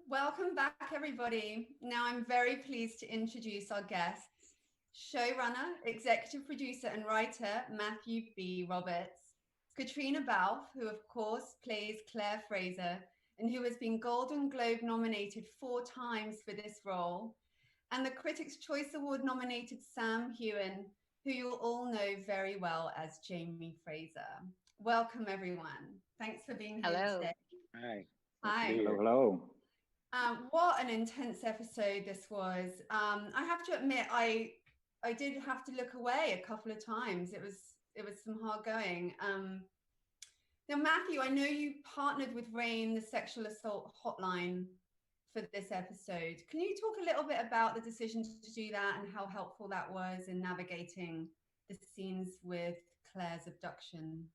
Welcome back, everybody. Now I'm very pleased to introduce our guests, showrunner, executive producer, and writer Matthew B. Roberts, Caitriona Balfe, who of course plays Claire Fraser and who has been Golden Globe nominated 4 times for this role, and the Critics' Choice Award nominated Sam Heughan, who you'll all know very well as Jamie Fraser. Welcome, everyone. Thanks for being here Hello. today. Hi. Nice to be Hi. here. Hello. What an intense episode this was. I have to admit, I did have to look away a couple of times. It was some hard going. Now, Matthew, I know you partnered with Rain, the sexual assault hotline, for this episode. Can you talk a little bit about the decision to do that and how helpful that was in navigating the scenes with Claire's abduction?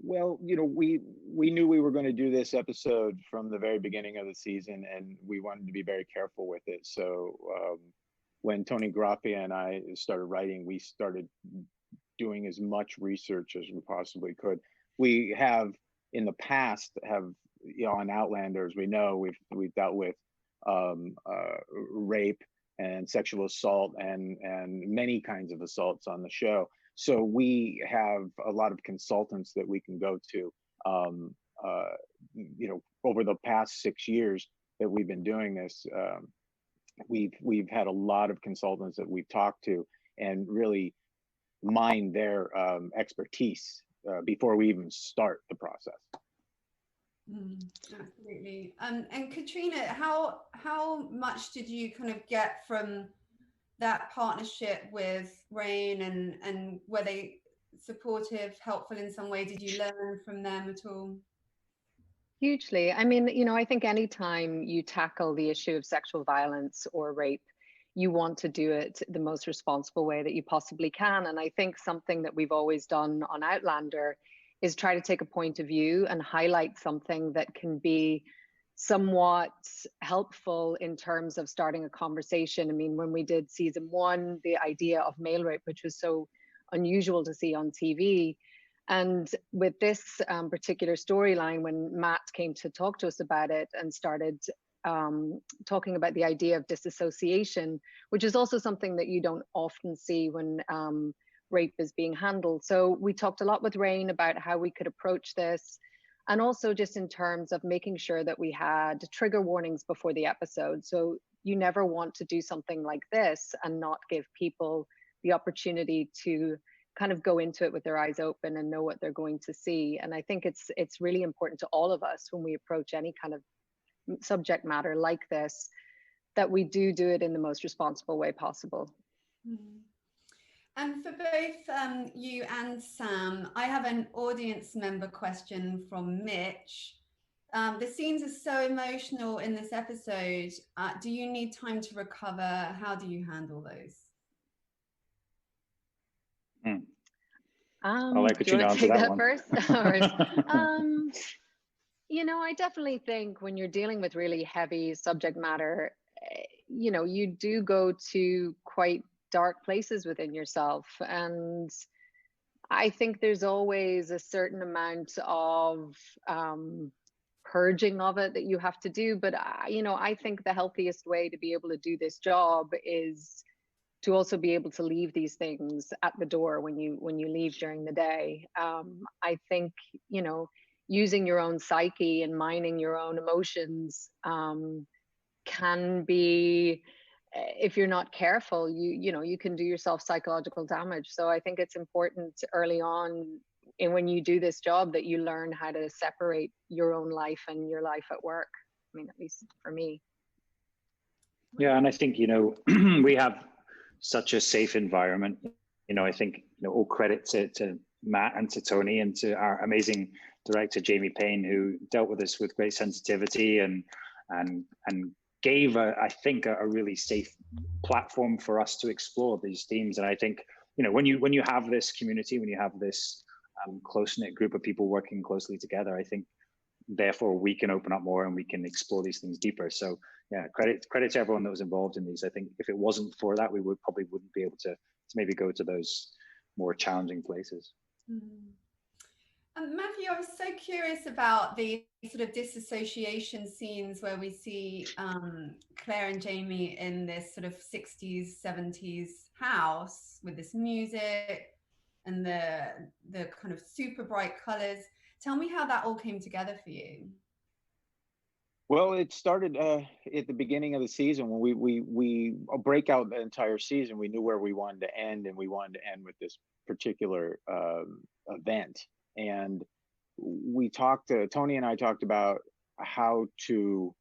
Well, we knew we were going to do this episode from the very beginning of the season, and we wanted to be very careful with it. So when Tony Grappia and I started writing, we started doing as much research as we possibly could. We have in the past on Outlander, as we know, we've dealt with rape and sexual assault and many kinds of assaults on the show. So we have a lot of consultants that we can go to. Over the past 6 years that we've been doing this, we've had a lot of consultants that we've talked to and really mine their expertise before we even start the process. Absolutely. And Caitriona, how much did you kind of get from that partnership with Rain, and were they supportive, helpful in some way? Did you learn from them at all? Hugely. I mean, I think anytime you tackle the issue of sexual violence or rape, you want to do it the most responsible way that you possibly can. And I think something that we've always done on Outlander is try to take a point of view and highlight something that can be somewhat helpful in terms of starting a conversation. I mean, when we did season 1, the idea of male rape, which was so unusual to see on TV. And with this particular storyline, when Matt came to talk to us about it and started talking about the idea of disassociation, which is also something that you don't often see when rape is being handled. So we talked a lot with Rain about how we could approach this, and also just in terms of making sure that we had trigger warnings before the episode. So you never want to do something like this and not give people the opportunity to kind of go into it with their eyes open and know what they're going to see. And I think it's really important to all of us when we approach any kind of subject matter like this, that we do it in the most responsible way possible. Mm-hmm. And for both you and Sam, I have an audience member question from Mitch. The scenes are so emotional in this episode. Do you need time to recover? How do you handle those? I'll let Caitriona answer that one. First? I definitely think when you're dealing with really heavy subject matter, you do go to quite dark places within yourself. And I think there's always a certain amount of purging of it that you have to do. But, I think the healthiest way to be able to do this job is to also be able to leave these things at the door when you leave during the day. I think, using your own psyche and mining your own emotions can be, if you're not careful, you can do yourself psychological damage. So I think it's important early on, and when you do this job, that you learn how to separate your own life and your life at work. I mean, at least for me. Yeah, and I think, we have such a safe environment. I think, all credit to Matt and to Tony and to our amazing director, Jamie Payne, who dealt with this with great sensitivity and gave, I think, a really safe platform for us to explore these themes. And I think, when you have this community, when you have this close-knit group of people working closely together, I think, therefore, we can open up more and we can explore these things deeper. So yeah, credit to everyone that was involved in these. I think if it wasn't for that, we wouldn't be able to maybe go to those more challenging places. Mm-hmm. Matthew, I was so curious about the sort of disassociation scenes where we see Claire and Jamie in this sort of 60s, 70s house with this music and the kind of super bright colors. Tell me how that all came together for you. Well, it started at the beginning of the season when we break out the entire season. We knew where we wanted to end, and we wanted to end with this particular event. And we talked to Tony and I talked about how to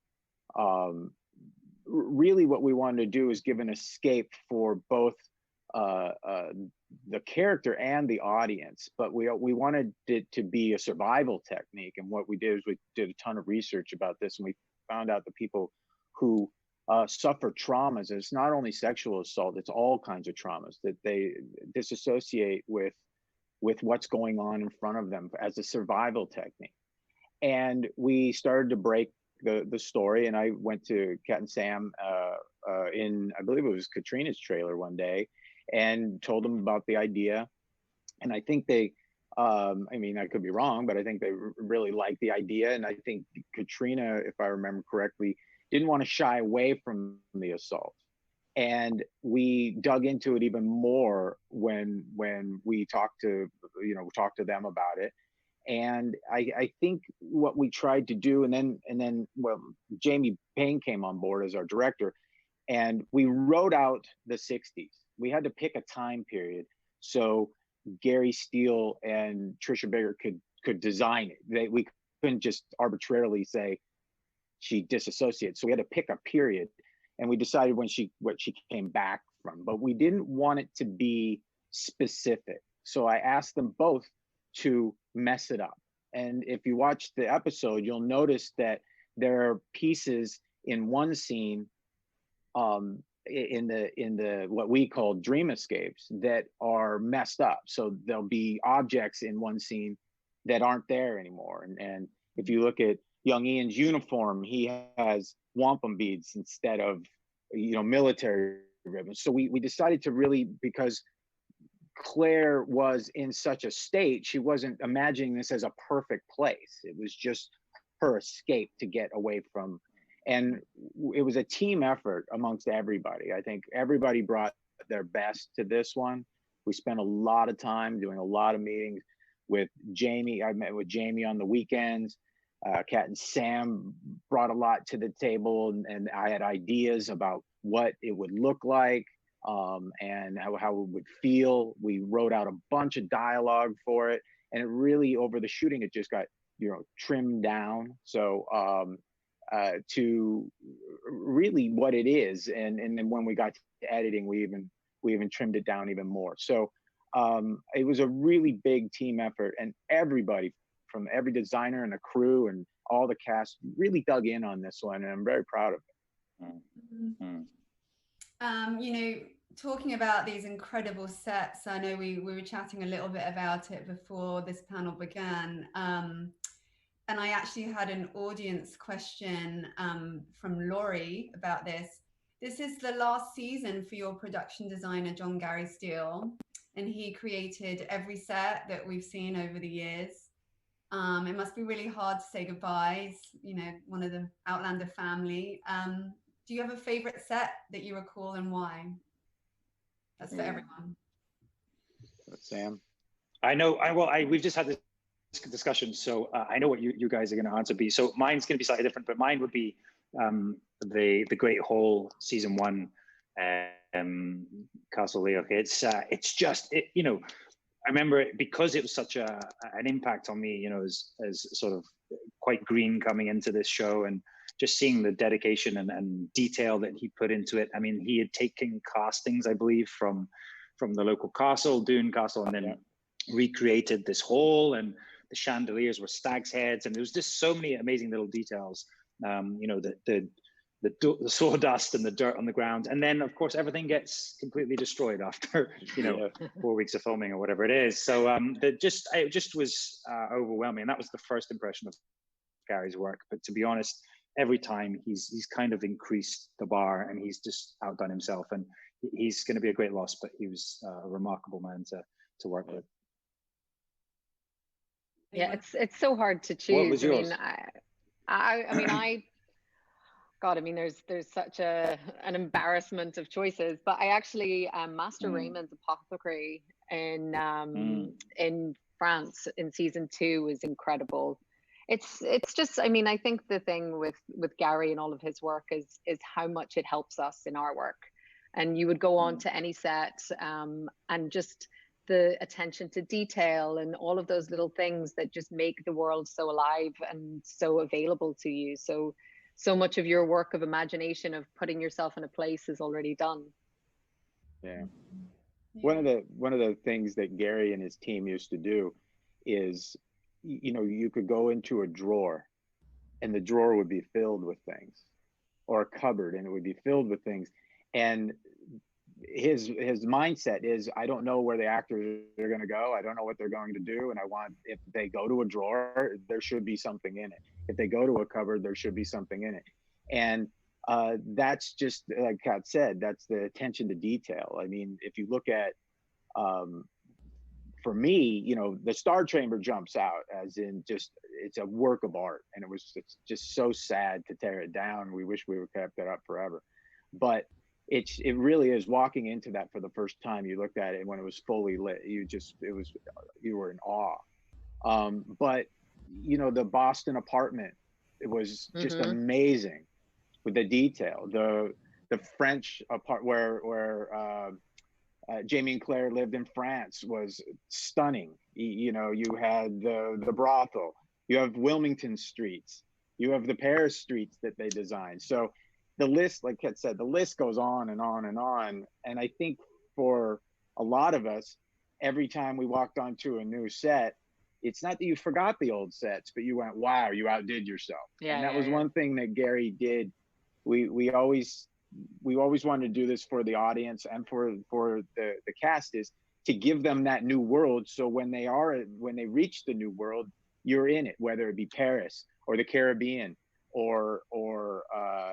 really what we wanted to do is give an escape for both the character and the audience, but we wanted it to be a survival technique. And what we did is we did a ton of research about this, and we found out the people who suffer traumas, and it's not only sexual assault, it's all kinds of traumas that they disassociate with what's going on in front of them as a survival technique. And we started to break the story, and I went to Kat and Sam in, I believe it was Caitriona's trailer one day, and told them about the idea. And I think they, I mean, I could be wrong, but I think they really liked the idea. And I think Caitriona, if I remember correctly, didn't want to shy away from the assault. And we dug into it even more when we talked to them about it. And I think what we tried to do, and then well, Jamie Payne came on board as our director, and we wrote out the 60s. We had to pick a time period so Gary Steele and Trisha Bigger could design it. We couldn't just arbitrarily say she disassociates. So we had to pick a period, and we decided what she came back from, but we didn't want it to be specific. So I asked them both to mess it up. And if you watch the episode, you'll notice that there are pieces in one scene in the what we call dream escapes that are messed up. So there'll be objects in one scene that aren't there anymore. And if you look at young Ian's uniform, he has wampum beads instead of military ribbons. So we decided to really, because Claire was in such a state, she wasn't imagining this as a perfect place. It was just her escape to get away from. And it was a team effort amongst everybody. I think everybody brought their best to this one. We spent a lot of time doing a lot of meetings with Jamie. I met with Jamie on the weekends. Kat and Sam brought a lot to the table, and I had ideas about what it would look like and how it would feel. We wrote out a bunch of dialogue for it, and it really, over the shooting, it just got trimmed down. So to really what it is, and then when we got to editing, we even trimmed it down even more. So it was a really big team effort, and everybody from every designer and the crew and all the cast really dug in on this one, and I'm very proud of it. Mm-hmm. Talking about these incredible sets, I know we were chatting a little bit about it before this panel began. And I actually had an audience question from Laurie about this. This is the last season for your production designer, John Gary Steele, and he created every set that we've seen over the years. It must be really hard to say goodbye, one of the Outlander family. Do you have a favorite set that you recall, and why? That's for everyone. Sam? I know, we've just had this discussion, so I know what you guys are going to answer be. So mine's going to be slightly different, but mine would be the Great Hall season 1, Castle Leoch. It's just I remember it because it was such an impact on me, as sort of quite green coming into this show, and just seeing the dedication and detail that he put into it. I mean, he had taken castings, I believe, from the local castle, Doon Castle, and then recreated this hall, and the chandeliers were stag's heads, and there was just so many amazing little details. The sawdust and the dirt on the ground, and then of course everything gets completely destroyed after 4 weeks of filming or whatever it is. So it just was overwhelming, and that was the first impression of Gary's work. But to be honest, every time he's kind of increased the bar, and he's just outdone himself, and he's going to be a great loss. But he was a remarkable man to work with. Yeah, it's so hard to choose. What was yours? I mean, God, I mean, there's such an embarrassment of choices, but I actually Master Raymond's Apothecary in France in season 2 was incredible. It's just, I mean, I think the thing with Gary and all of his work is how much it helps us in our work. And you would go on to any set and just the attention to detail and all of those little things that just make the world so alive and so available to you. So much of your work of imagination of putting yourself in a place is already done. Yeah. One of the things that Gary and his team used to do is, you know, you could go into a drawer and the drawer would be filled with things, or a cupboard and it would be filled with things. And his mindset is, I don't know where the actors are going to go. I don't know what they're going to do. And I want, if they go to a drawer, there should be something in it. If they go to a cupboard, there should be something in it. And that's just, like Kat said, that's the attention to detail. I mean, if you look at, for me, you know, the Star Chamber jumps out as in just, it's a work of art. And it's just so sad to tear it down. We wish we would kept it up forever. But it really is, walking into that for the first time, you looked at it when it was fully lit, you were in awe. But you know, the Boston apartment, it was just amazing with the detail. The French apart where Jamie and Claire lived in France was stunning. You know, you had the brothel, you have Wilmington streets, you have the Paris streets that they designed. So the list, like Kat said, the list goes on and on and on. And I think for a lot of us, every time we walked onto a new set, it's not that you forgot the old sets, but you went, wow, you outdid yourself. Yeah, and that was one thing that Gary did. We always wanted to do this for the audience and for the cast, is to give them that new world. So when they reach the new world, you're in it, whether it be Paris or the Caribbean or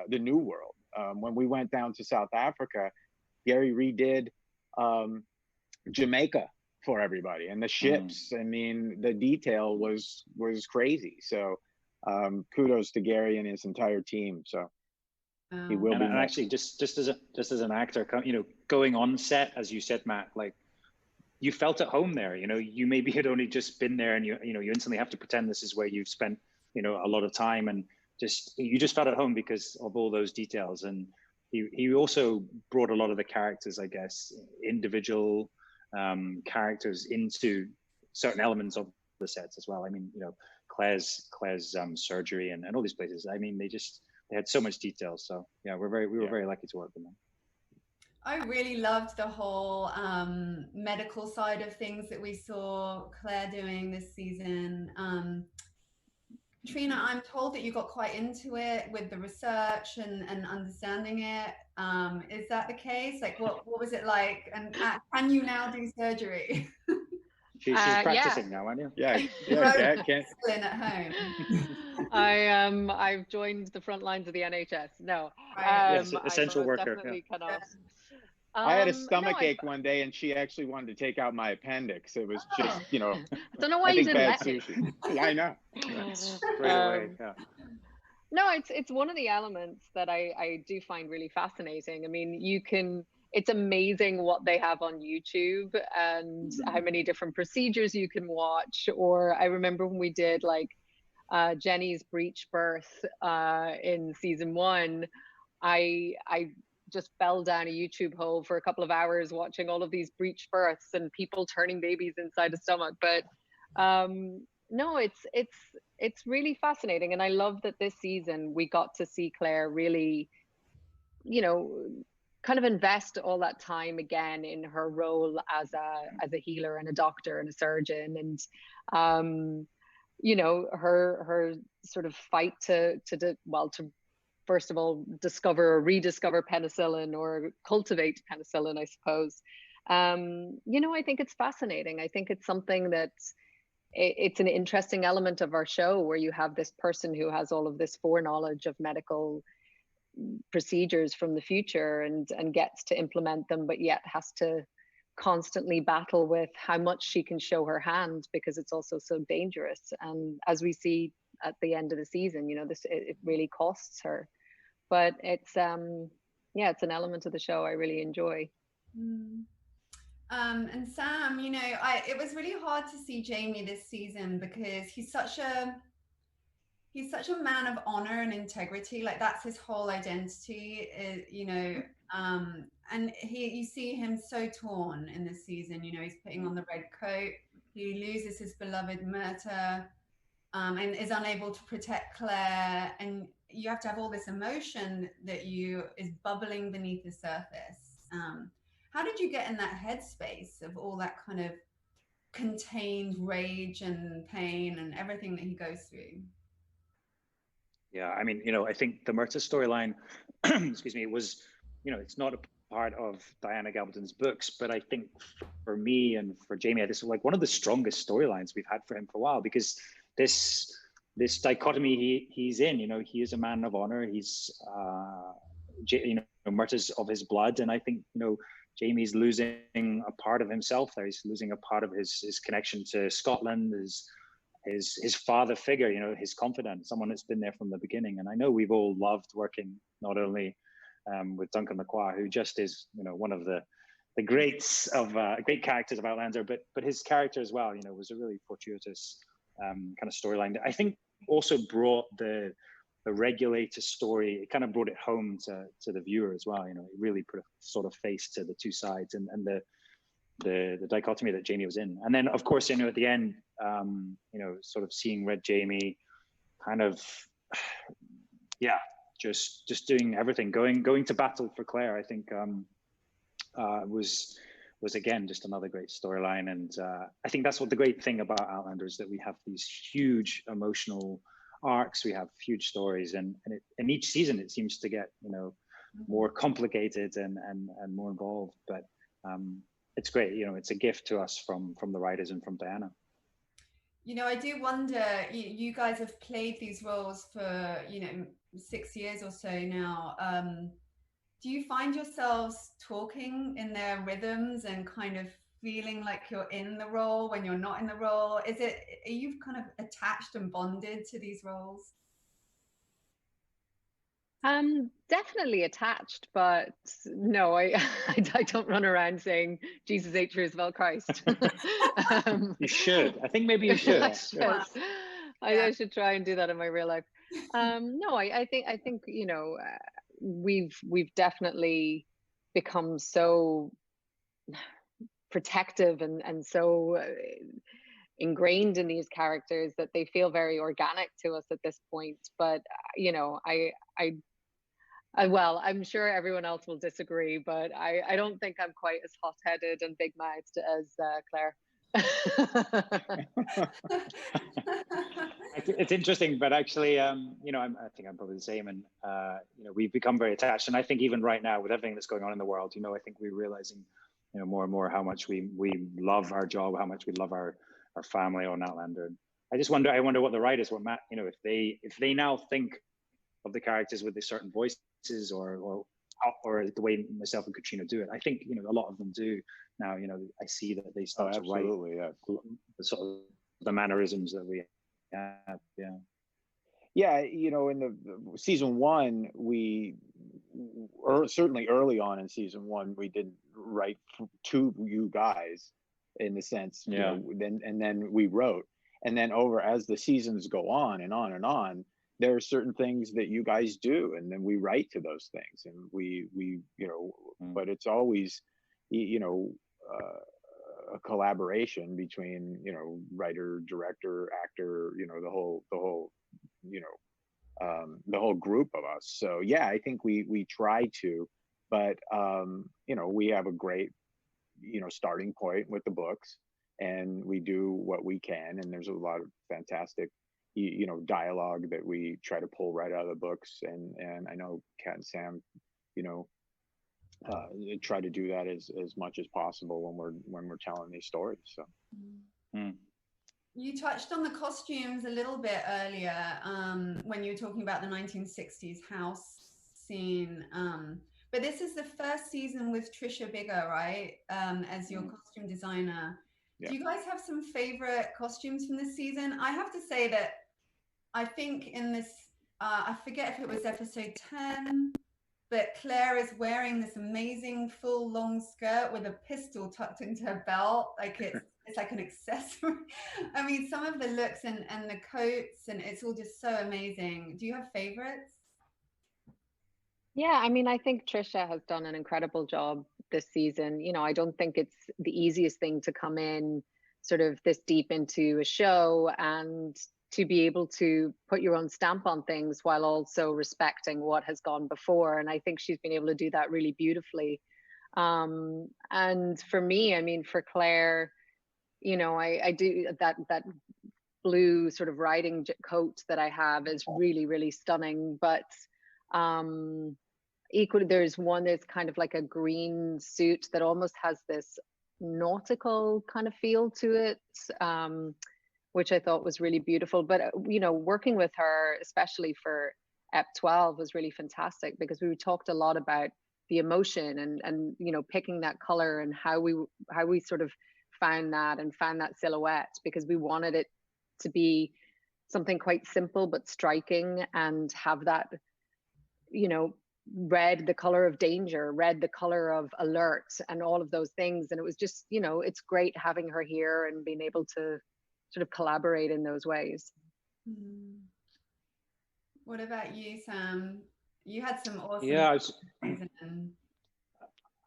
the New World. When we went down to South Africa, Gary redid Jamaica for everybody, and the ships. I mean, the detail was crazy. So kudos to Gary and his entire team. So he will be. And actually, just as an actor, you know, going on set, as you said, Matt, like, you felt at home there. You know, you maybe had only just been there, and you instantly have to pretend this is where you've spent, you know, a lot of time, and you just felt at home because of all those details. And he also brought a lot of the characters, I guess, individual characters into certain elements of the sets as well. I mean, you know, Claire's surgery and all these places. I mean, they had so much detail. So yeah, we were very lucky to work with them. I really loved the whole medical side of things that we saw Claire doing this season. Caitriona, I'm told that you got quite into it with the research and understanding it. Is that the case? Like, what was it like? And can you now do surgery? She's practicing now, aren't you? Yeah. Can't at home. I've joined the front lines of the NHS. No, yes, essential worker. Definitely cut off. I had a stomach ache one day, and she actually wanted to take out my appendix. It was just, you know, I don't know why you didn't let me. I know. Straight away. Yeah. No, it's one of the elements that I do find really fascinating. I mean, it's amazing what they have on YouTube and how many different procedures you can watch. Or I remember when we did like Jenny's breech birth in season 1, I just fell down a YouTube hole for a couple of hours watching all of these breech births and people turning babies inside the stomach. But no, it's really fascinating. And I love that this season we got to see Claire really, you know, kind of invest all that time again in her role as a healer and a doctor and a surgeon. And you know, her sort of fight to first of all, discover or rediscover penicillin, or cultivate penicillin, I suppose. You know, I think it's fascinating. I think it's something it's an interesting element of our show, where you have this person who has all of this foreknowledge of medical procedures from the future and gets to implement them, but yet has to constantly battle with how much she can show her hand, because it's also so dangerous. And as we see at the end of the season, you know, it really costs her. But it's yeah, it's an element of the show I really enjoy. Mm. And Sam, you know, it was really hard to see Jamie this season because he's such a man of honor and integrity. Like that's his whole identity, you know. And you see him so torn in this season. You know, he's putting on the red coat. He loses his beloved Myrta, and is unable to protect Claire. And you have to have all this emotion that is bubbling beneath the surface. How did you get in that headspace of all that kind of contained rage and pain and everything that he goes through? Yeah, I mean, you know, I think the Myrta storyline, excuse me, was, you know, it's not a part of Diana Gabaldon's books, but I think for me and for Jamie, this is like one of the strongest storylines we've had for him for a while, because this dichotomy he's in, you know, he is a man of honor. He's, you know, Myrta's of his blood, and I think, you know, Jamie's losing a part of himself there. He's losing a part of his connection to Scotland, his father figure, you know, his confidant, someone that's been there from the beginning. And I know we've all loved working not only with Duncan Lacroix, who just is, you know, one of the greats of great characters of Outlander, but his character as well, you know, was a really fortuitous kind of storyline that I think also brought the regulator story. It kind of brought it home to the viewer as well. You know, it really put a sort of face to the two sides and the dichotomy that Jamie was in. And then, of course, you know, at the end, you know, sort of seeing Red Jamie kind of, yeah, just doing everything, going to battle for Claire, I think was again, just another great storyline. And I think that's what the great thing about Outlander is, that we have these huge emotional arcs, we have huge stories, and each season it seems to get, you know, more complicated and more involved. But it's great, you know, it's a gift to us from the writers and from Diana. You know, I do wonder, you guys have played these roles for, you know, 6 years or so now. Do you find yourselves talking in their rhythms and kind of feeling like you're in the role when you're not in the role? Are you kind of attached and bonded to these roles? Definitely attached, but no, I don't run around saying Jesus ate Roosevelt Christ. You should. I think maybe you should. I should try and do that in my real life. No, I think you know, we've definitely become so protective and so ingrained in these characters that they feel very organic to us at this point. But you know, well, I'm sure everyone else will disagree, but I don't think I'm quite as hot-headed and big-mouthed as Claire. It's interesting, but actually, you know, I think I'm probably the same, and you know, we've become very attached. And I think even right now, with everything that's going on in the world, you know, I think we're realizing, you know, more and more how much we love our job, how much we love our family on Outlander. And I wonder what the writers, what Matt, you know, if they now think of the characters with a certain voices or the way myself and Caitriona do it. I think, you know, a lot of them do now. You know, I see that they start to write the sort of the mannerisms that we have. Yeah, you know, in the season one, certainly early on in season one, we didn't write to you guys in the sense, you know, then we wrote, and then over as the seasons go on and on and on, there are certain things that you guys do, and then we write to those things, and we you know, but it's always, you know, a collaboration between, you know, writer, director, actor, you know, the whole you know, the whole group of us. So yeah, I think we try to, but you know, we have a great, you know, starting point with the books, and we do what we can, and there's a lot of fantastic, you know, dialogue that we try to pull right out of the books, and I know Kat and Sam, you know, try to do that as much as possible when we're telling these stories. So you touched on the costumes a little bit earlier, when you were talking about the 1960s house scene, But this is the first season with Trisha Bigger, right? As your costume designer. Yeah. Do you guys have some favorite costumes from this season? I have to say that I think in this, I forget if it was episode 10, but Claire is wearing this amazing full long skirt with a pistol tucked into her belt. Like it's like an accessory. I mean, some of the looks and the coats, and it's all just so amazing. Do you have favorites? Yeah, I mean, I think Trisha has done an incredible job this season. You know, I don't think it's the easiest thing to come in sort of this deep into a show and to be able to put your own stamp on things while also respecting what has gone before. And I think she's been able to do that really beautifully. And for me, I mean, for Claire, you know, I do that blue sort of riding coat that I have is really, really stunning. But equally, there's one that's kind of like a green suit that almost has this nautical kind of feel to it, which I thought was really beautiful. But you know, working with her, especially for Ep 12, was really fantastic because we talked a lot about the emotion and you know, picking that color and how we sort of found that silhouette, because we wanted it to be something quite simple but striking and have that, you know, red the color of danger, red the color of alert, and all of those things. And it was just, you know, it's great having her here and being able to sort of collaborate in those ways. What about you, Sam? You had some awesome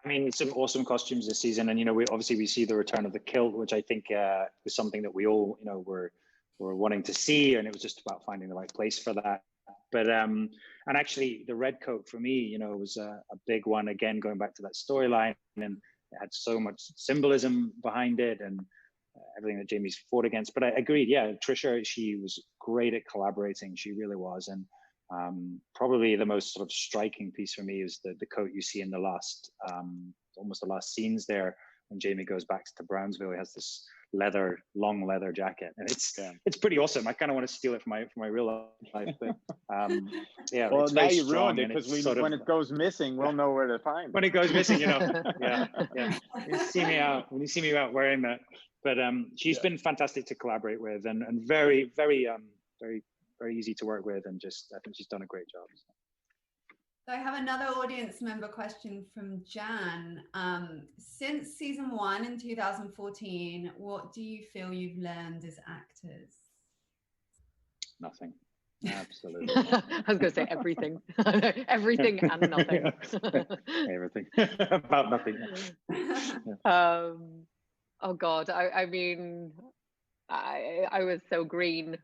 I mean, some awesome costumes this season, and you know, we see the return of the kilt, which I think was something that we all, you know, were wanting to see, and it was just about finding the right place for that. But and actually, the red coat for me, you know, was a big one. Again, going back to that storyline, and it had so much symbolism behind it, and everything that Jamie's fought against. But I agreed, yeah, Trisha, she was great at collaborating. She really was, and probably the most sort of striking piece for me is the coat you see in the last, almost the last scenes there when Jamie goes back to Brownsville. He has this long leather jacket, and it's pretty awesome. I kind of want to steal it for my real life, but yeah. Well, it's now very you ruined strong, it, because when it goes missing, we'll know where to find it. When it goes missing, you know. Yeah. When you see me out wearing that. But she's been fantastic to collaborate with, and very, very, very easy to work with, and just I think she's done a great job. So I have another audience member question from Jan. Since season 1 in 2014, what do you feel you've learned as actors? Nothing. Absolutely. I was going to say everything. Everything and nothing. Everything. About nothing. Oh God, I mean, I was so green.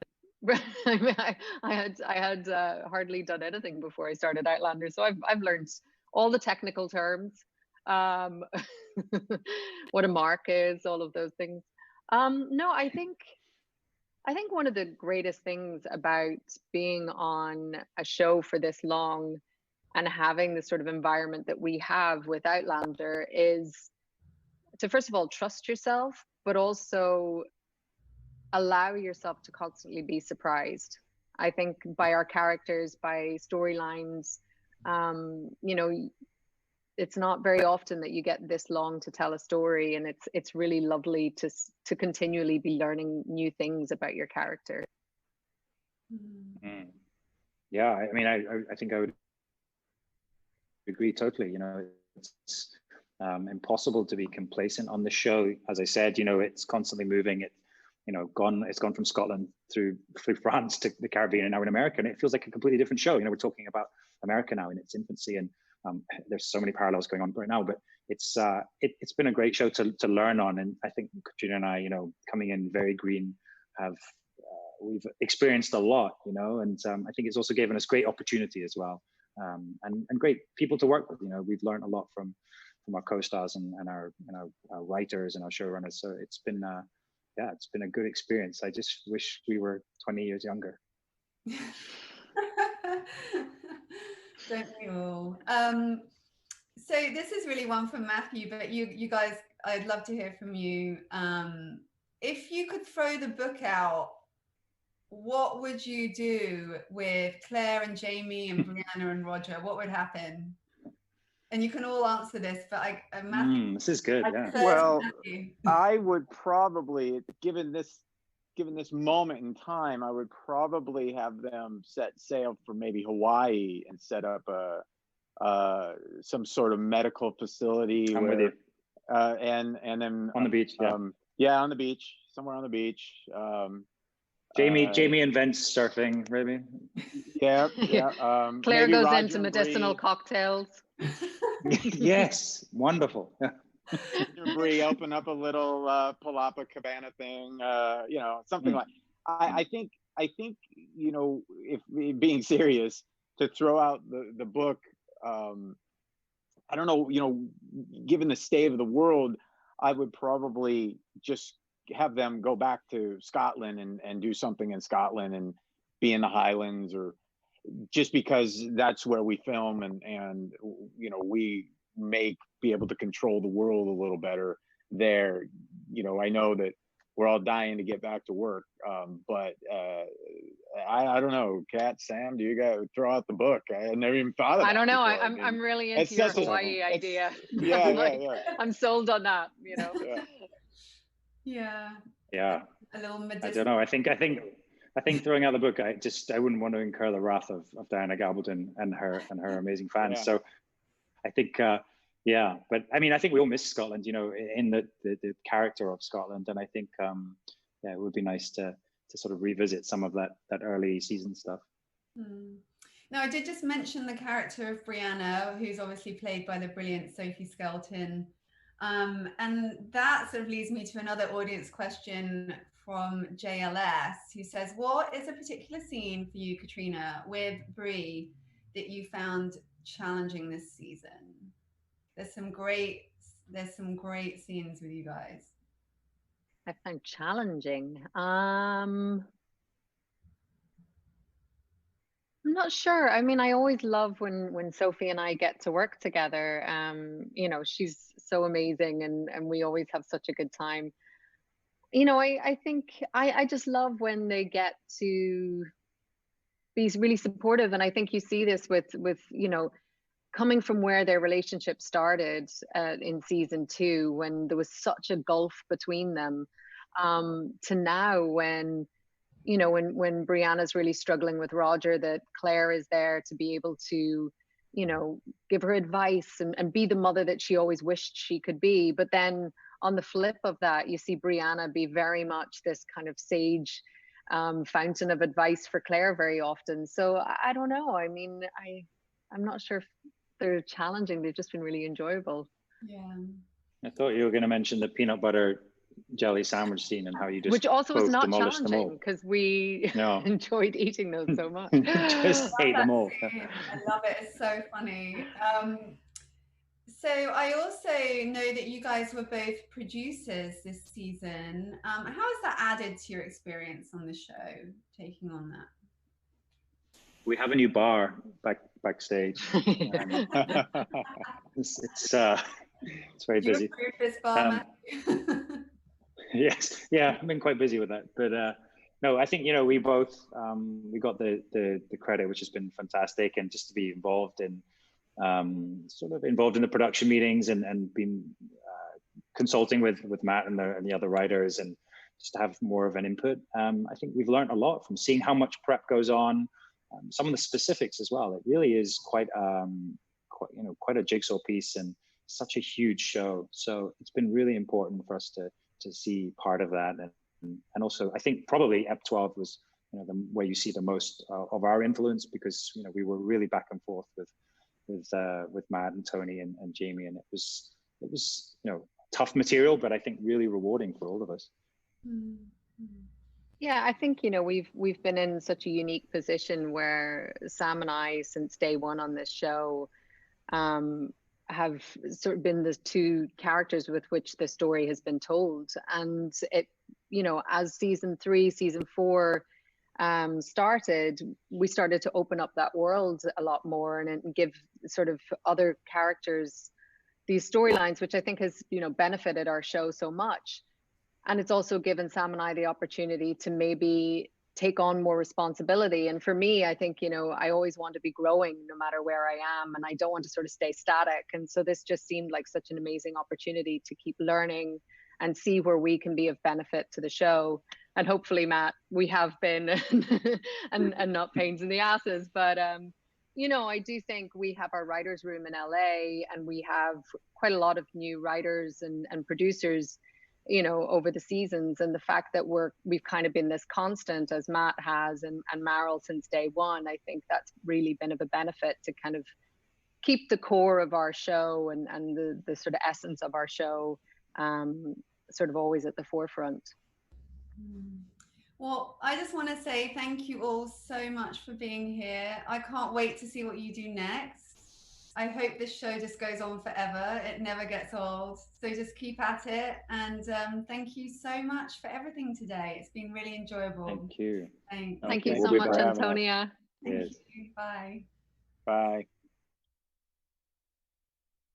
I had hardly done anything before I started Outlander, so I've learned all the technical terms, what a mark is, all of those things. No, I think one of the greatest things about being on a show for this long and having the sort of environment that we have with Outlander is to, first of all, trust yourself, but also allow yourself to constantly be surprised. I think by our characters, by storylines, you know, it's not very often that you get this long to tell a story, and it's really lovely to continually be learning new things about your character. Yeah, I mean, I think I would agree totally. You know, it's impossible to be complacent on the show. As I said, you know, it's constantly moving. It's gone from Scotland through France to the Caribbean and now in America, and it feels like a completely different show. You know, we're talking about America now in its infancy, and there's so many parallels going on right now. But it's been a great show to learn on, and I think Caitriona and I, you know, coming in very green, we've experienced a lot, you know, and I think it's also given us great opportunity as well, and great people to work with. You know, we've learned a lot from our co-stars and our writers and our showrunners. So it's been it's been a good experience. I just wish we were 20 years younger. Don't we all? So this is really one for Matthew, but you guys, I'd love to hear from you. If you could throw the book out, what would you do with Claire and Jamie and Brianna and Roger? What would happen? and you can all answer this, but Matthew, This is good. Yeah. Well, Matthew. I would probably, given this moment in time, I would probably have them set sail for maybe Hawaii and set up some sort of medical facility I'm with you. and then On the beach, yeah. Yeah, on the beach, somewhere on the beach. Jamie invents surfing, maybe. Yeah. Claire maybe goes Roger into and medicinal Bree, cocktails. Yes, wonderful. Yeah. Roger and Bree open up a little Palapa Cabana thing, something like. I think if being serious, to throw out the book, I don't know, given the state of the world, I would probably just have them go back to Scotland and do something in Scotland and be in the Highlands, or just because that's where we film and we may be able to control the world a little better there. I know that we're all dying to get back to work, but I don't know. Kat, Sam, do you guys throw out the book? I never even thought of that. I don't know. Before. I'm really into your Hawaii idea. Yeah. I'm sold on that. Yeah. A little medicinal. I don't know. I think throwing out the book, I wouldn't want to incur the wrath of Diana Gabaldon and her amazing fans. Yeah. So I think, but I mean, I think we all miss Scotland, in the character of Scotland. And I think, it would be nice to sort of revisit some of that early season stuff. Now, I did just mention the character of Brianna, who's obviously played by the brilliant Sophie Skelton. And that sort of leads me to another audience question from JLS, who says, what is a particular scene for you, Caitriona, with Brie that you found challenging this season? There's some great scenes with you guys. I found challenging. I'm not sure. I mean, I always love when Sophie and I get to work together. She's so amazing, and we always have such a good time. I think I just love when they get to be really supportive, and I think you see this with coming from where their relationship started in season 2, when there was such a gulf between them, to now when Brianna's really struggling with Roger, that Claire is there to be able to, give her advice and be the mother that she always wished she could be. But then on the flip of that, you see Brianna be very much this kind of sage fountain of advice for Claire very often. So I don't know. I mean, I'm not sure if they're challenging. They've just been really enjoyable. Yeah. I thought you were going to mention the peanut butter jelly sandwich scene and how you just which also was not demolished challenging because we enjoyed eating those so much. Just ate them all. I love it. It's so funny. So I also know that you guys were both producers this season. How has that added to your experience on the show, taking on that? We have a new bar backstage. It's very busy. Yes, yeah, I've been quite busy with that. But no, I think we both we got the credit, which has been fantastic, and just to be involved in the production meetings and been consulting with Matt and the other writers, and just to have more of an input. I think we've learned a lot from seeing how much prep goes on, some of the specifics as well. It really is quite a jigsaw piece and such a huge show. So it's been really important for us to see part of that, and also I think probably Ep 12 was where you see the most of our influence, because we were really back and forth with Matt and Tony and Jamie, and it was tough material, but I think really rewarding for all of us. Yeah, I think we've been in such a unique position where Sam and I, since day one on this show, have sort of been the two characters with which the story has been told. And it, as season 3, season 4 started, we started to open up that world a lot more and give sort of other characters these storylines, which I think has, benefited our show so much. And it's also given Sam and I the opportunity to maybe take on more responsibility. And for me, I think, you know, I always want to be growing no matter where I am, and I don't want to sort of stay static. And so this just seemed like such an amazing opportunity to keep learning and see where we can be of benefit to the show. And hopefully, Matt, we have been and not pains in the asses. But you know, I do think we have our writers' room in LA, and we have quite a lot of new writers and producers, you know, over the seasons. And the fact that we've kind of been this constant, as Matt has, and Meryl since day one, I think that's really been of a benefit to kind of keep the core of our show and the sort of essence of our show sort of always at the forefront. Well, I just want to say thank you all so much for being here. I can't wait to see what you do next. I hope this show just goes on forever. It never gets old. So just keep at it. And thank you so much for everything today. It's been really enjoyable. Thank you. Thanks. Thank you so much, Antonia. Thank you. Bye. Bye.